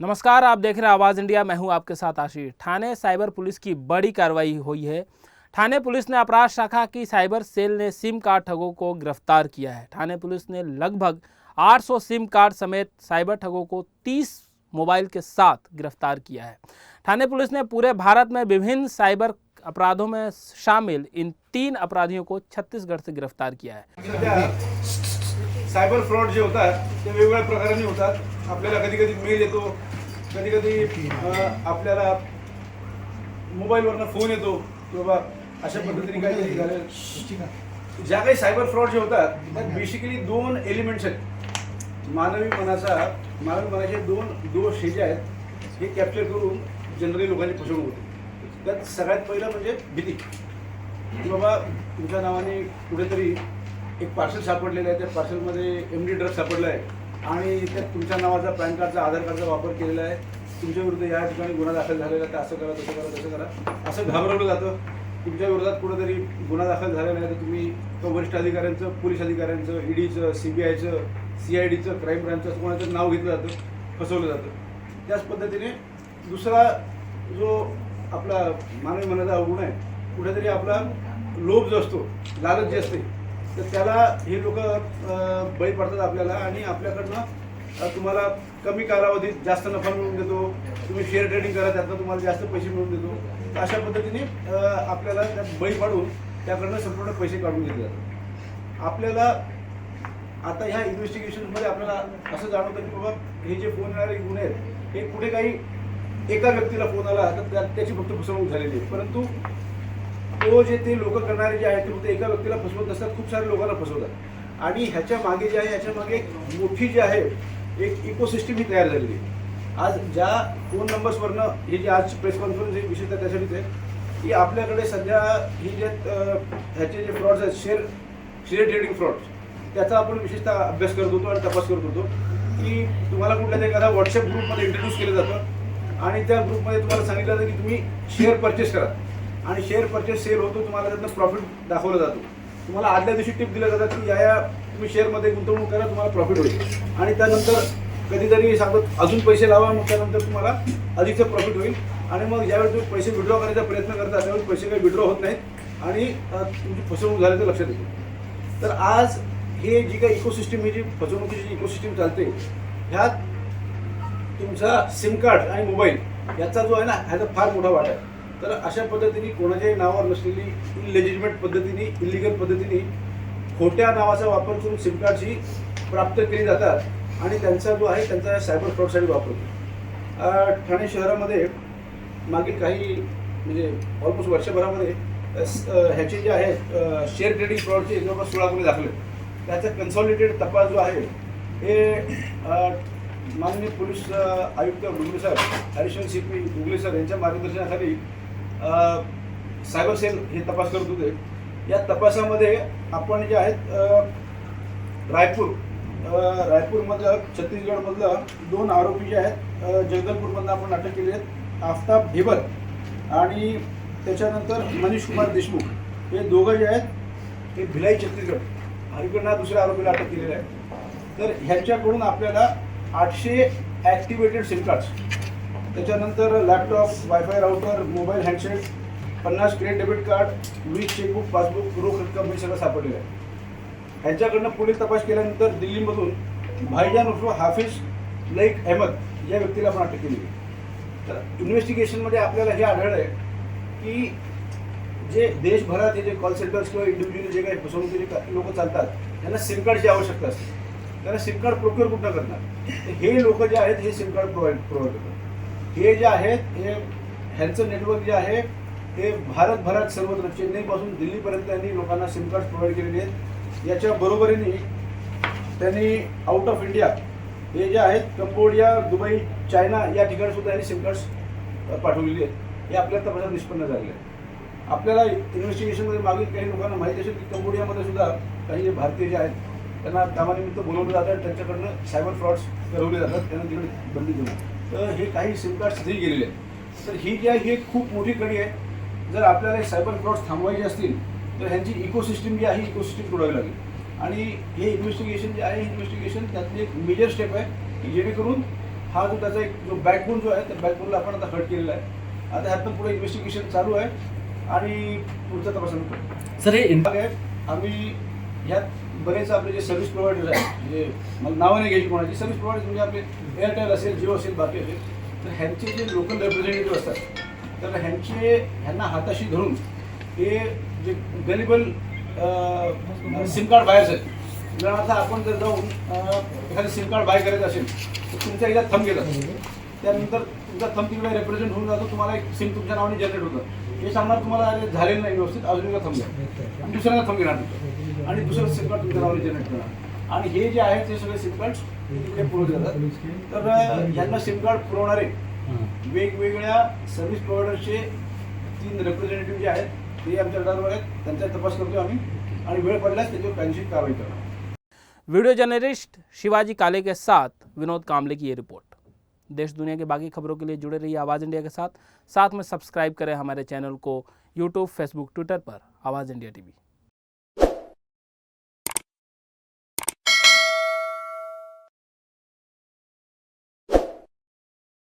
नमस्कार, आप देख रहे हैं आवाज़ इंडिया। मैं हूं आपके साथ आशीष। थाने साइबर पुलिस की बड़ी कार्रवाई हुई है। थाने पुलिस ने अपराध शाखा की साइबर सेल ने सिम कार्ड ठगों को गिरफ्तार किया है। थाने पुलिस ने लगभग 800 सिम कार्ड समेत साइबर ठगों को 30 मोबाइल के साथ गिरफ्तार किया है। थाने पुलिस ने पूरे भारत में विभिन्न साइबर अपराधों में शामिल इन 3 अपराधियों को छत्तीसगढ़ से गिरफ्तार किया है। सायबर फ्रॉड जे होतात ते वेगवेगळ्या प्रकारांनी होतात। आपल्याला कधी कधी मेल येतो, कधी कधी आपल्याला मोबाईलवरनं फोन येतो की बाबा अशा पद्धतीने काहीतरी झालं। ज्या काही सायबर फ्रॉड जे होतात त्यात बेसिकली 2 एलिमेंट्स आहेत। मानवी मनाचे 2 दोष हे जे आहेत हे कॅप्चर करून जनरली लोकांची फसवणूक होते। त्यात सगळ्यात पहिलं म्हणजे भीती की बाबा तुमच्या नावाने कुठेतरी एक पार्सल सापडलेलं आहे, त्या पार्सलमध्ये MD ड्रग सापडला आहे आणि त्यात तुमच्या नावाचा पॅन कार्डचा आधार कार्डचा वापर केलेला आहे, तुमच्या विरुद्ध या ठिकाणी गुन्हा दाखल झालेला आहे, तर असं करा तसं करा तसं करा असं घाबरवलं जातं। तुमच्या विरोधात कुठेतरी गुन्हा दाखल झालेला आहे तर तुम्ही वरिष्ठ अधिकाऱ्यांचं, पोलीस अधिकाऱ्यांचं, EDचं, CBIचं, CIDचं, क्राईम ब्रांचचं असं कोणाचं नाव घेतलं जातं, फसवलं जातं। त्याच पद्धतीने दुसरा जो आपला मानवी मनाचा अवगुण आहे, कुठेतरी आपला लोभ जो असतो, लालच जे असते, तर त्याला हे लोक बळी पडतात आपल्याला आणि आपल्याकडनं तुम्हाला कमी कालावधीत जास्त नफा मिळवून देतो, तुम्ही शेअर ट्रेडिंग करा त्यातनं तुम्हाला जास्त पैसे मिळवून देतो। अशा पद्धतीने आपल्याला त्यात बळी पाडून त्याकडनं संपूर्ण पैसे काढून घेतले जातात। आपल्याला आता ह्या इन्व्हेस्टिगेशनमध्ये आपल्याला असं जाणवतं की बाबा हे जे फोन येणारे गुन्हे आहेत हे कुठे काही एका व्यक्तीला फोन आला तर त्याची फक्त फसवणूक झालेली आहे, परंतु तो जे ते लोक करणारे जे आहेत ते फक्त एका व्यक्तीला फसवत नसतात, खूप सारे लोकांना फसवतात। आणि ह्याच्या मागे जे आहे याच्या मागे एक मोठी जी आहे एक इकोसिस्टम ही तयार झालेली आहे। आज ज्या फोन नंबर्सवरनं हे जे आज प्रेस कॉन्फरन्स विशेषतः त्यासाठीच आहे की आपल्याकडे सध्या ही जे ह्याचे जे फ्रॉड्स आहेत, शेअर ट्रेडिंग फ्रॉड्स, त्याचा आपण विशेषतः अभ्यास करत होतो आणि तपास करत होतो की तुम्हाला कुठल्या तरी एखादा व्हॉट्सअप ग्रुपमध्ये इंट्रोड्यूस केलं जातं आणि त्या ग्रुपमध्ये तुम्हाला सांगितलं जातं की तुम्ही शेअर परचेस करा आणि शेअर परचेस सेल होतो, तुम्हाला त्यातनं प्रॉफिट दाखवला जातो। तुम्हाला आदल्या दिवशी टिप दिल्या जातात की या तुम्ही शेअरमध्ये गुंतवणूक करा, तुम्हाला प्रॉफिट होईल आणि त्यानंतर कधीतरी सांगतात अजून पैसे लावा, मग त्यानंतर तुम्हाला अधिकचं प्रॉफिट होईल आणि मग ज्यावेळी तुम्ही पैसे विड्रॉ करायचा प्रयत्न करता त्यावेळी पैसे काही विड्रॉ होत नाहीत आणि तुमची फसवणूक झाल्याचं लक्षात येतं। तर आज हे जी काही इकोसिस्टम ही जी फसवणुकीची जी इकोसिस्टम चालते ह्यात तुमचा सिम कार्ड आणि मोबाईल याचा जो आहे ना ह्याचा फार मोठा वाटा आहे। तर अशा पद्धतीने कोणाच्याही नावावर नसलेली इलेजिटिमेट पद्धतीने, इलिगल पद्धतीने खोट्या नावाचा वापर करून सिम कार्डची प्राप्त केली जातात आणि त्यांचा जो आहे त्यांचा सायबर फ्रॉडसाठी वापर होतो। ठाणे शहरामध्ये मागील काही म्हणजे ऑलमोस्ट वर्षभरामध्ये ह्याचे जे आहेत शेअर ट्रेडिंग फ्रॉडचे जवळपास 16 गुन्हे दाखल आहेत। त्याचा कन्सॉलिडेटेड तपास जो आहे हे माननीय पोलीस आयुक्त गुगले सर, ॲडिशनल CP गुगले सर यांच्या मार्गदर्शनाखाली सायबर सेल हे तपास करत होते। या तपासामध्ये आपण जे आहेत रायपूरमधलं, छत्तीसगडमधलं 2 आरोपी जे आहेत जगदलपूरमधनं आपण अटक केली आहेत। आफ्ताब ढेबर आणि त्याच्यानंतर मनीष कुमार देशमुख हे दोघं जे आहेत हे भिलाई छत्तीसगड अलीकडनं दुसऱ्या आरोपीला अटक केलेलं आहे। तर ह्यांच्याकडून आपल्याला 800 ॲक्टिवेटेड सिम कार्ड्स, त्याच्यानंतर laptop, wifi router, mobile handset, 50 credit debit card, 20 chequebook, passbook, रोख रक्कम हे सगळं सापडलेलं आहे। ह्यांच्याकडनं पुढील तपास केल्यानंतर दिल्लीमधून भाईजान उर्फ हाफिज लईक अहमद या व्यक्तीला आपण अटक केली आहे। तर इन्व्हेस्टिगेशनमध्ये आपल्याला हे आढळलं आहे की जे देशभरात हे जे कॉल सेंटर्स किंवा इंडिव्हिज्युअल जे काही फसवणुकीचे लोक चालतात त्यांना सिम कार्डची आवश्यकता असते, त्यांना सिम कार्ड प्रोक्युअर कुठं करणार, तर हे लोक जे आहेत हे सिम कार्ड प्रोव्हाइड करतात। हे जे आहेत हे ह्यांचं नेटवर्क जे आहे हे भारतभरात सर्वत्र चेन्नईपासून दिल्लीपर्यंत यांनी लोकांना सिम कार्ड प्रोव्हाइड केलेले आहेत। याच्या बरोबरीने त्यांनी आउट ऑफ इंडिया हे जे आहेत कंबोडिया, दुबई, चायना या ठिकाणी सुद्धा यांनी सिम कार्ड्स पाठवलेली आहेत। हे आपल्या तपासात निष्पन्न झालेलं आहे। आपल्याला इन्व्हेस्टिगेशनमध्ये मागील काही लोकांना माहिती असेल की कंबोडियामध्ये सुद्धा काही जे भारतीय जे आहेत त्यांना कामानिमित्त बोलवलं जातं आणि त्यांच्याकडनं सायबर फ्रॉड्स करवले जातात, त्यांना तिकडे बंदी देऊन। तर हे काही सिम कार्ड्स तिथेही गेलेले आहेत। तर ही जी आहे ही एक खूप मोठी कडी आहे। जर आपल्याला सायबर फ्रॉड्स थांबवायचे असतील तर ह्यांची इकोसिस्टम जी आहे इकोसिस्टम तोडावी लागेल आणि हे इन्व्हेस्टिगेशन जे आहे इन्व्हेस्टिगेशन त्यातली एक मेजर स्टेप आहे की जेणेकरून हा जो त्याचा एक जो बॅकबोन जो आहे त्या बॅकबोनला आपण आता हट केलेला आहे. आता ह्यातनं पुढे इन्व्हेस्टिगेशन चालू आहे आणि पुढचा तपास आम्ही करतो. सर हे आहे आम्ही ह्यात बरेच आपले जे सर्व्हिस प्रोव्हायडर्स आहेत, म्हणजे मला नावं नाही घ्यायची कोणाची, सर्व्हिस प्रोव्हायडर्स म्हणजे आपले एअरटेल असेल, जिओ असेल, बाकी असेल, तर ह्यांचे जे लोकल रिप्रेझेंटेटिव्ह असतात तर ह्यांना हाताशी धरून हे जे गलिबल सिम कार्ड बायर्स आहेत, उदाहरणार्थ आपण जर जाऊन एखादं सिम कार्ड बाय करायचं असेल तर तुमच्या एकदा थंब घेतात, त्यानंतर तुमचा थंब तिकडे रिप्रेझेंट होऊन जातो, तुम्हाला एक सिम तुमच्या नावाने जनरेट होतं. हे सांगणार तुम्हाला अरे झालेलं नाही व्यवस्थित, अजून एकदा थंब घ्या आणि दुसऱ्यांदा थंब घेणार तुमचं आणि दुसरं सिम कार्ड तुमच्या नावाने जनरेट करणार. आणि हे जे आहेत ते सगळे सिम कार्ड्स तिकडे पुरवले जातात. तर ह्यांना सिम कार्ड पुरवणारे वेगवेगळ्या सर्व्हिस प्रोव्हायडरचे 3 रिप्रेझेंटेटिव्ह जे आहेत ते आमच्या रडारवर आहेत, त्यांचा तपास करतो आम्ही आणि वेळ पडल्यास त्याच्यावर कायदेशीर कारवाई करणार. वीडियो जर्नलिस्ट शिवाजी काले के साथ विनोद कामले की ये रिपोर्ट। देश दुनिया की बाकी खबरों के लिए जुड़े रहिए आवाज़ इंडिया के साथ में सब्सक्राइब करें हमारे चैनल को यूट्यूब, फेसबुक, ट्विटर पर आवाज़ इंडिया टीवी।